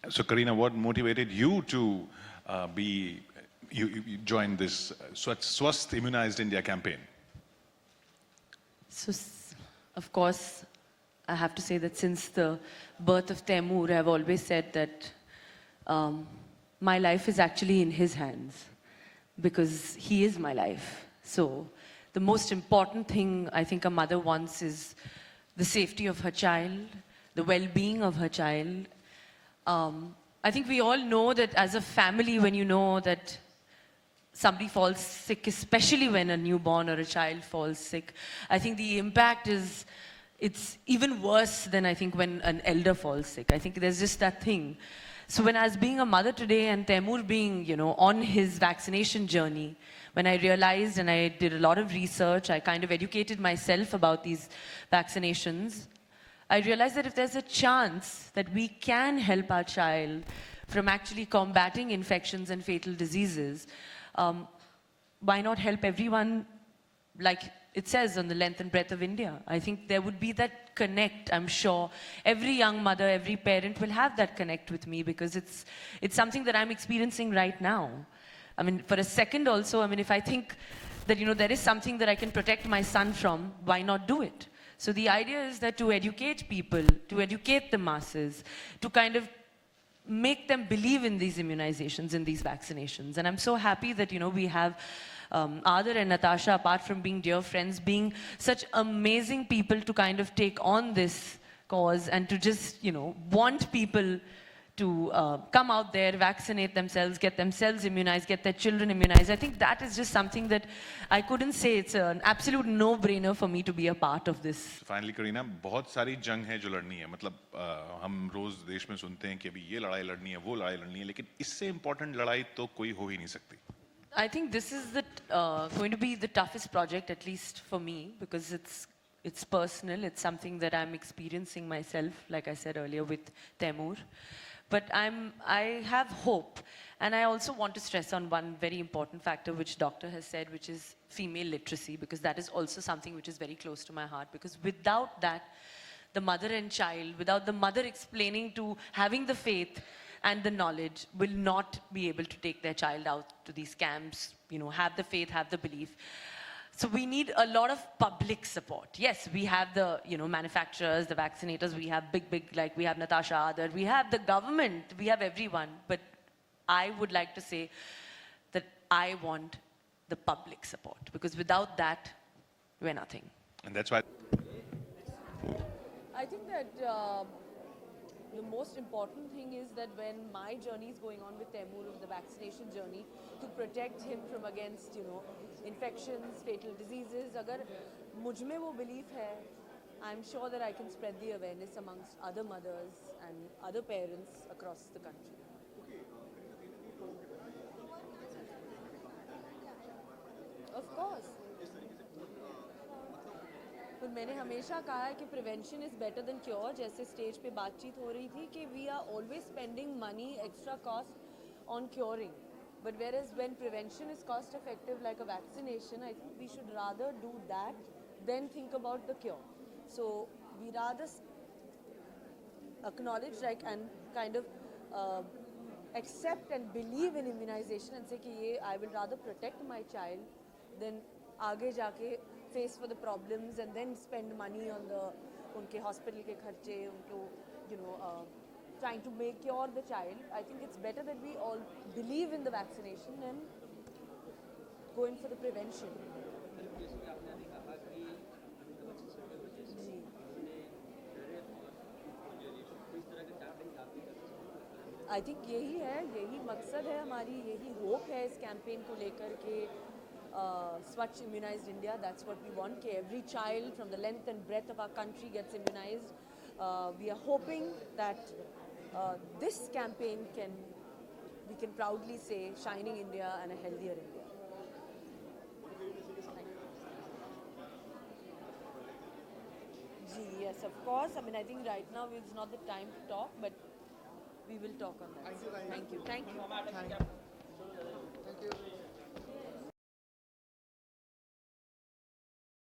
So, Kareena, what motivated you to you join this Swasth Immunized India campaign? So, of course, I have to say that since the birth of Taimur, I've always said that my life is actually in his hands because he is my life. So, the most important thing I think a mother wants is the safety of her child, the well-being of her child. I think we all know that as a family, when you know that somebody falls sick, especially when a newborn or a child falls sick, I think the impact is, it's even worse than I think when an elder falls sick. I think there's just that thing. So when I was being a mother today and Taimur being, on his vaccination journey, when I realized and I did a lot of research, I kind of educated myself about these vaccinations, I realized that if there's a chance that we can help our child from actually combating infections and fatal diseases, why not help everyone like it says on the length and breadth of India? I think there would be that connect, I'm sure. Every young mother, every parent will have that connect with me because it's something that I'm experiencing right now. I mean, for a second also, I mean, if I think that, there is something that I can protect my son from, why not do it? So the idea is that to educate people, to educate the masses, to kind of make them believe in these immunizations, in these vaccinations. And I'm so happy that, we have Adar and Natasha, apart from being dear friends, being such amazing people to kind of take on this cause and to just, want people to come out there, vaccinate themselves, get themselves immunized, get their children immunized. I think that is just something that I couldn't say. It's an absolute no-brainer for me to be a part of this. Finally, Kareena, बहुत सारी जंग है जो लड़नी है. मतलब हम रोज देश में सुनते हैं कि अभी ये लड़ाई लड़नी है, वो लड़ाई लड़नी है, लेकिन इससे important लड़ाई तो कोई हो ही नहीं सकती. I think this is going to be the toughest project, at least for me, because it's personal. It's something that I'm experiencing myself, like I said earlier, with Taimur. But I have hope. And I also want to stress on one very important factor which doctor has said, which is female literacy, because that is also something which is very close to my heart. Because without that, the mother and child, without the mother explaining to having the faith and the knowledge, will not be able to take their child out to these camps, have the faith, have the belief. So we need a lot of public support. Yes, we have the, manufacturers, the vaccinators, we have big, like we have Natasha Adar, we have the government, we have everyone. But I would like to say that I want the public support, because without that, we're nothing. And that's why I think that the most important thing is that when my journey is going on with Taimur, the vaccination journey, to protect him from against, infections, fatal diseases, agar mujh mein wo belief hai, I'm sure that I can spread the awareness amongst other mothers and other parents across the country. Of course. पर मैंने हमेशा कहा है कि prevention is better than cure. जैसे stage पे बातचीत हो रही थी कि we are always spending money extra cost on curing, but whereas when prevention is cost effective like a vaccination, I think we should rather do that than think about the cure. So we rather acknowledge and kind of accept and believe in immunization and say कि ये I will rather protect my child than आगे जाके face for the problems and then spend money on उनके hospital के खर्चे, उनको trying to cure the child. I think it's better that we all believe in the vaccination and go in for the prevention. I think यही मकसद है हमारी, यही hope है इस campaign को लेकर के Swasth Immunized India. That's what we want. Every child from the length and breadth of our country gets immunized. We are hoping that this campaign we can proudly say, shining India and a healthier India. Yes, of course. I mean, I think right now it's not the time to talk, but we will talk on that. Thank you. Thank you.